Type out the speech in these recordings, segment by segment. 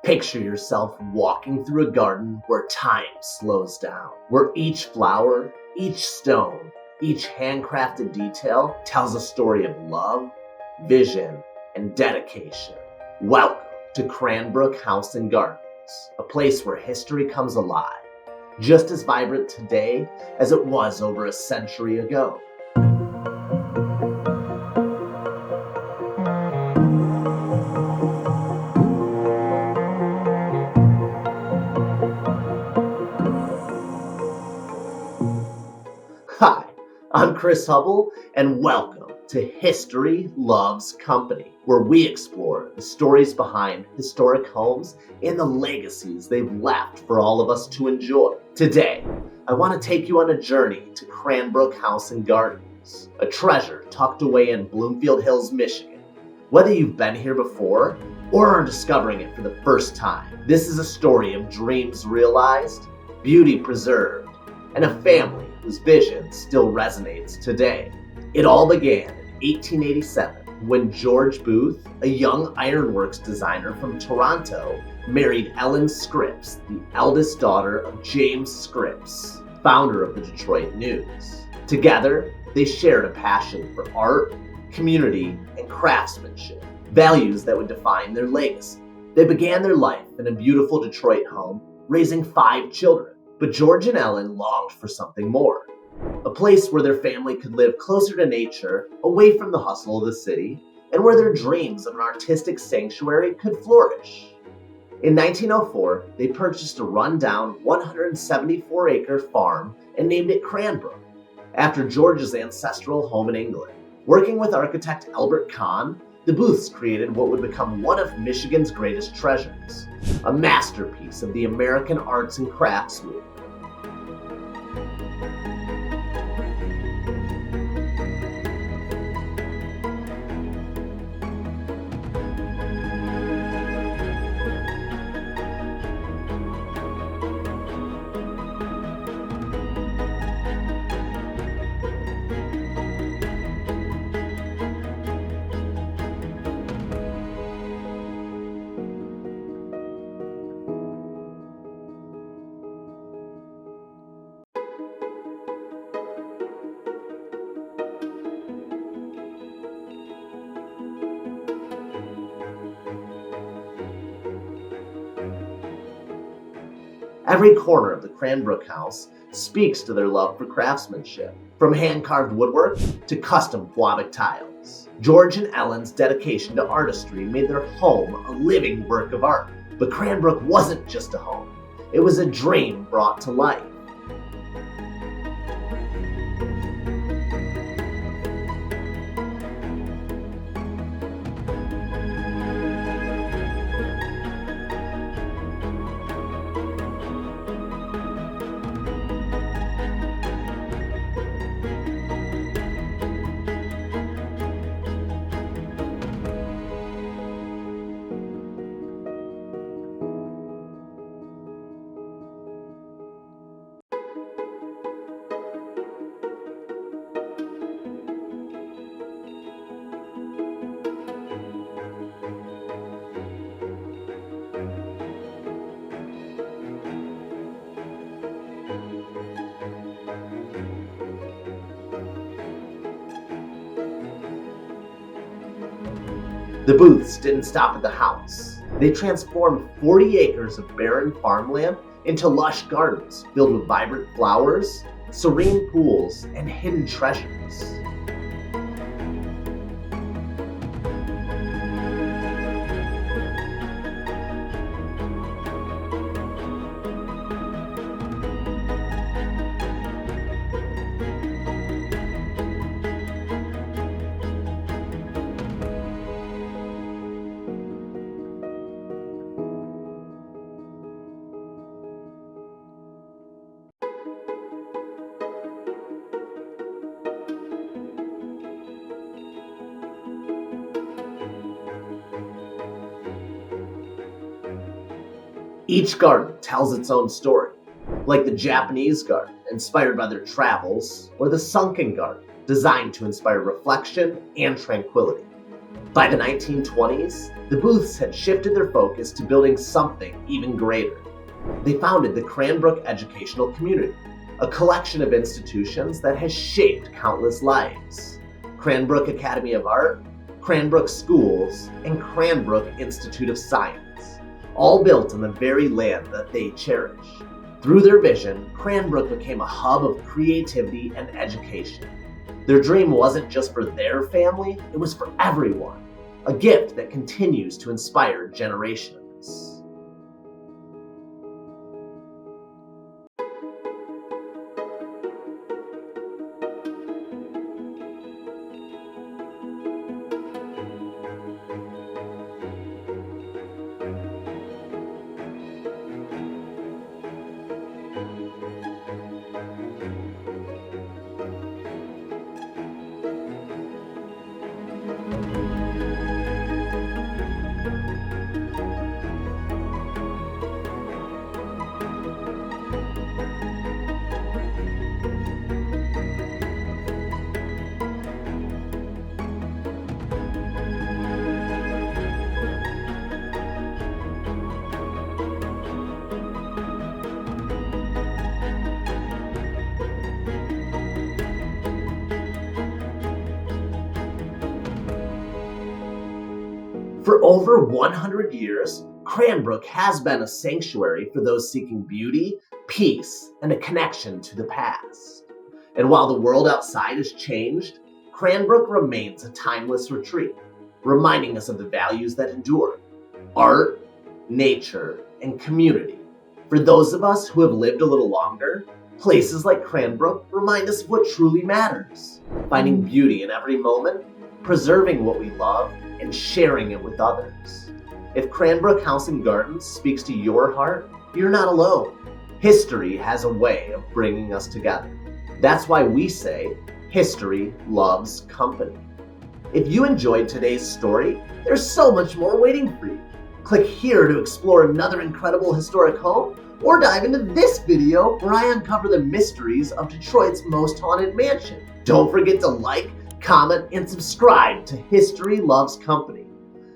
Picture yourself walking through a garden where time slows down, where each flower, each stone, each handcrafted detail tells a story of love, vision, and dedication. Welcome to Cranbrook House Gardens, a place where history comes alive, just as vibrant today as it was over a century ago. Hi, I'm Chris Hubel, and welcome to History Loves Company, where we explore the stories behind historic homes and the legacies they've left for all of us to enjoy. Today, I want to take you on a journey to Cranbrook House Gardens, a treasure tucked away in Bloomfield Hills, Michigan. Whether you've been here before or are discovering it for the first time, this is a story of dreams realized, beauty preserved, and a family whose vision still resonates today. It all began in 1887 when George Booth, a young ironworks designer from Toronto, married Ellen Scripps, the eldest daughter of James Scripps, founder of the Detroit News. Together, they shared a passion for art, community, and craftsmanship, values that would define their legacy. They began their life in a beautiful Detroit home, raising 5 children. But George and Ellen longed for something more, a place where their family could live closer to nature, away from the hustle of the city, and where their dreams of an artistic sanctuary could flourish. In 1904, they purchased a rundown 174-acre farm and named it Cranbrook, after George's ancestral home in England. Working with architect Albert Kahn, the Booths created what would become one of Michigan's greatest treasures, a masterpiece of the American arts and crafts movement. Every corner of the Cranbrook House speaks to their love for craftsmanship, from hand-carved woodwork to custom Quabic tiles. George and Ellen's dedication to artistry made their home a living work of art. But Cranbrook wasn't just a home. It was a dream brought to life. The Booths didn't stop at the house. They transformed 40 acres of barren farmland into lush gardens filled with vibrant flowers, serene pools, and hidden treasures. Each garden tells its own story, like the Japanese garden, inspired by their travels, or the sunken garden, designed to inspire reflection and tranquility. By the 1920s, the Booths had shifted their focus to building something even greater. They founded the Cranbrook Educational Community, a collection of institutions that has shaped countless lives. Cranbrook Academy of Art, Cranbrook Schools, and Cranbrook Institute of Science, all built on the very land that they cherish. Through their vision, Cranbrook became a hub of creativity and education. Their dream wasn't just for their family, it was for everyone, a gift that continues to inspire generations. For over 100 years, Cranbrook has been a sanctuary for those seeking beauty, peace, and a connection to the past. And while the world outside has changed, Cranbrook remains a timeless retreat, reminding us of the values that endure: art, nature, and community. For those of us who have lived a little longer, places like Cranbrook remind us of what truly matters: finding beauty in every moment, preserving what we love, and sharing it with others. If Cranbrook House and Gardens speaks to your heart, you're not alone. History has a way of bringing us together. That's why we say, history loves company. If you enjoyed today's story, there's so much more waiting for you. Click here to explore another incredible historic home, or dive into this video where I uncover the mysteries of Detroit's most haunted mansion. Don't forget to like, comment, and subscribe to History Loves Company.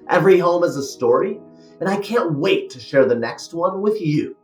Every home is a story, and I can't wait to share the next one with you.